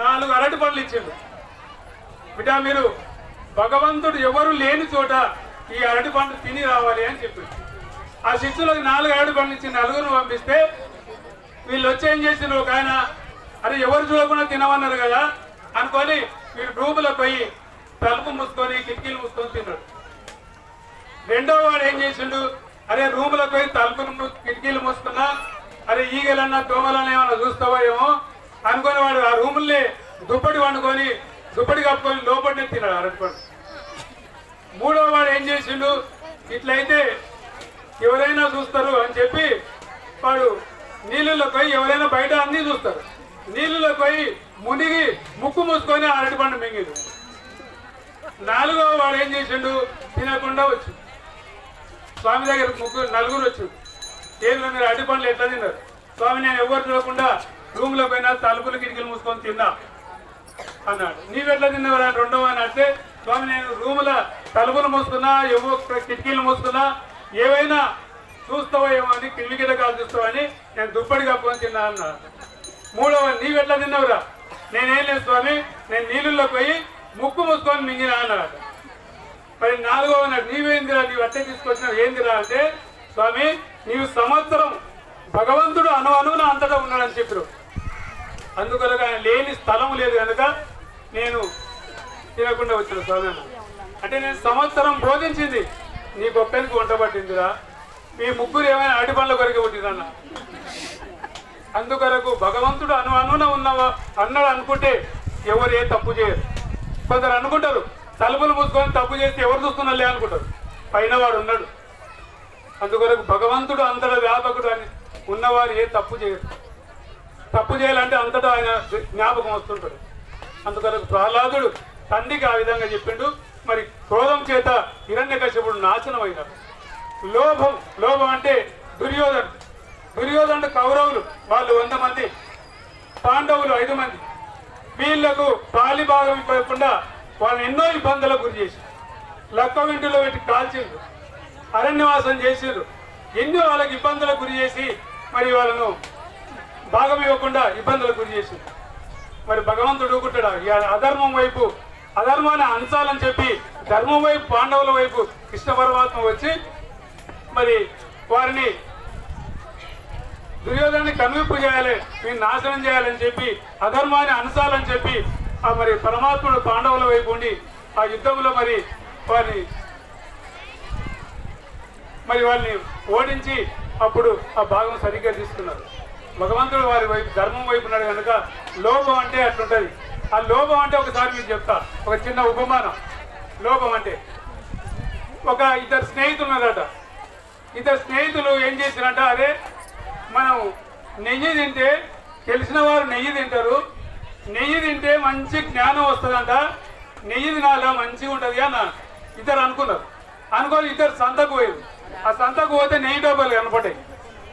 4 అరటి పండ్లు ఇచ్చిండు. బిడ్డ మీరు భగవంతుడు ఎవరు లేని చోట ఈ అరటి పండ్లు తిని రావాలి అని చెప్పింది. ఆ శిష్యులకు 4 అరటి పండ్లు ఇచ్చి 4గురు పంపిస్తే వీళ్ళు వచ్చి ఏం చేసిండ్రు, ఒక ఆయన అరే ఎవరు చూడకుండా తినమన్నారు కదా అనుకొని వీళ్ళు రూములకు పోయి తలుపు మూసుకొని కిటికీలు మూసుకొని తిన్నాడు. రెండో వాడు ఏం చేసిండు, అరే రూములకు పోయి తలుపులు కిటికీలు మూసుకున్నా అరే ఈగలన్నా దోమలన్నా ఏమన్నా చూస్తావో ఏమో అనుకొని వాడు ఆ రూముల్ని దుప్పటి వండుకొని దుప్పటి కప్పుకొని లోపలినే తిన్నాడు అరటిపండు. మూడో వాడు ఏం చేసిండు, ఇట్లయితే ఎవరైనా చూస్తారు అని చెప్పి వాడు నీళ్ళలో పోయి ఎవరైనా బయట అన్నీ చూస్తారు, నీళ్ళలో పోయి మునిగి ముక్కు మూసుకొని అరటిపండు మింగిడు. 4వ వాడు ఏం చేసిండు, తినకుండా వచ్చి స్వామి దగ్గర 4గురు వచ్చి ఏం మీరు అరటిపండ్లు ఎట్లా తిన్నారు? స్వామి నేను ఎవరు చూడకుండా రూమ్లో పోయినా తలుపులు కిటికీలు మూసుకొని తిన్నా అన్నాడు. నీవెట్లా తిన్నావు? రెండవ అని అంటే స్వామి నేను రూముల తలుపులు మూసుకున్నా కిటికీలు మూసుకున్నా ఏవైనా చూస్తావో ఏమో అని కిటికీల కాదు చూస్తావని నేను దుప్పటి కప్పుకొని తిన్నా అన్నాడు. మూడవ నీవెట్లా తిన్నావురా? నేనేం లేదు స్వామి నేను నీళ్ళల్లో పోయి ముక్కు మూసుకొని మింగినా అన్నాడు. మరి 4వ అన్నాడు నీవేందిరా నీవు అట్టే తీసుకొచ్చినావు ఏందిరా అంటే స్వామి నీవు సంవత్సరం భగవంతుడు అనువున అంతటా ఉన్నాడని చెప్పారు. అందుకనగా ఆయన లేని స్థలం లేదు కనుక నేను తినకుండా వచ్చిన స్వామి అంటే నేను సంవత్సరం బోధించింది నీ గొప్పనికి వంట పట్టిందిరా, మీ ముగ్గురు ఏమైనా అరటి పండ్ల కొరికి పుట్టిరన్న. అందుకొరకు భగవంతుడు అనువున ఉన్నవా అన్నాడు అనుకుంటే ఎవరు ఏ తప్పు చేయరు. కొందరు అనుకుంటారు తలుపులు మూసుకొని తప్పు చేస్తే ఎవరు చూస్తున్నాలే అనుకుంటారు, పైన వాడు ఉన్నాడు. అందుకొరకు భగవంతుడు అంతటా వ్యాపకుడు అని ఉన్నవారు ఏ తప్పు చేయరు. తప్పు చేయాలంటే అంతటా ఆయన జ్ఞాపకం వస్తుంటాడు. అందుకొరకు ప్రహ్లాదుడు తండ్రికి ఆ విధంగా చెప్పిండు. మరి క్రోధం చేత హిరణ్యకశిపుడు నాశనం అయినాడు. లోభం అంటే దుర్యోధనుడు కౌరవులు వాళ్ళు 100 మంది, పాండవులు 5 మంది. వీళ్లకు పాలిభాగం ఇవ్వకుండా వాళ్ళని ఎన్నో ఇబ్బందులకు గురి చేసి లక్క ఇంటిలో పెట్టి కాల్చిండ్రు, అరణ్యవాసం చేసిండ్రు, ఎన్నో వాళ్ళకి ఇబ్బందులకు గురి చేసి మరి వాళ్ళను భాగం ఇవ్వకుండా ఇబ్బందులకు గురి చేసిండ్రు. మరి భగవంతుడు ఊరుకుంటాడా? అధర్మం వైపు అధర్మాన్ని అంచాలని చెప్పి ధర్మం వైపు పాండవుల వైపు కృష్ణ పరమాత్మ వచ్చి మరి వారిని దుర్యోధనాన్ని కనువిప్పు చేయాలి, మీరు నాశనం చేయాలని చెప్పి అధర్మాన్ని అనసాలని చెప్పి ఆ మరి పరమాత్ముడు పాండవుల వైపు ఉండి ఆ యుద్ధంలో మరి వాళ్ళని ఓడించి అప్పుడు ఆ భాగం సరిగ్గా తీసుకున్నారు. భగవంతుడు వారి వైపు ధర్మం వైపు ఉన్నాడు కనుక లోభం అంటే అట్లుంటుంది. ఆ లోభం అంటే ఒకసారి మీకు చెప్తా, ఒక చిన్న ఉపమానం. లోభం అంటే ఒక 2 స్నేహితులు ఉన్నారట. 2 స్నేహితులు ఏం చేశారంట, అరే మనం నెయ్యి తింటే తెలిసిన వారు నెయ్యి తింటారు, నెయ్యి తింటే మంచి జ్ఞానం వస్తుందంట, నెయ్యి తినాలా మంచిగా ఉంటుంది అన్న 2 అనుకున్నారు. అనుకోని 2 సంతకు పోయారు. ఆ సంతకు పోతే నెయ్యి డబ్బాలు కనపడ్డాయి.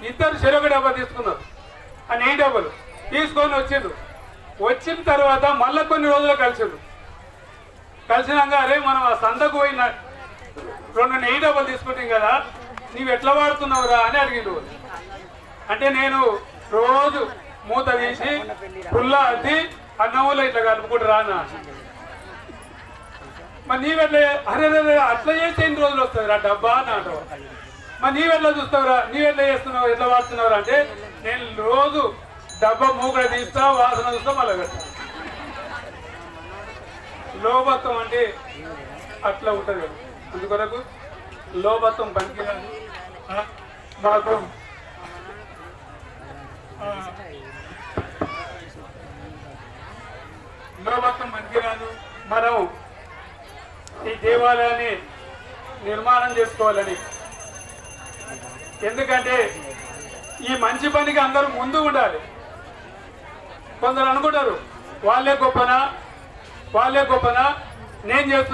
2 చెరొక డబ్బా తీసుకున్నారు. ఆ నెయ్యి డబ్బాలు తీసుకొని వచ్చిండ్రు. వచ్చిన తర్వాత మళ్ళీ కొన్ని రోజులు కలిసినాక అరే మనం ఆ సంతకు పోయిన 2 నెయ్యి డబ్బాలు తీసుకుంటాం కదా, నీవు ఎట్లా వాడుతున్నావురా అని అడిగిండు. అంటే నేను రోజు మూత తీసి పుల్ల అద్ది అన్నంలో ఇట్లా కలుపుకుంటారా అన్న. మరి నీవెట్లా అరే అట్లా చేస్తే ఎన్ని రోజులు వస్తుంది ఆ డబ్బా అని అంటావు. మరి నీవెట్లా చూస్తావురా, నీవెట్లా చేస్తున్నావు, ఎట్లా వాడుతున్నావురా అంటే నేను రోజు డబ్బా మూకడ తీస్తా, వాసన చూస్తా, మళ్ళీ పెడతా. లోభత్వం అంటే అట్లా ఉంటుంది కదా. అందుకొరకు లోభత్వం పనికిరాదు. మాకు లోభత్వం పనికిరాదు. మనం ఈ దేవాలయాన్ని నిర్మాణం చేసుకోవాలని. ఎందుకంటే ఈ మంచి పనికి అందరూ ముందు ఉండాలి. కొందరు అనుకుంటారు వాళ్ళే గొప్పనా నేను చేస్తున్నా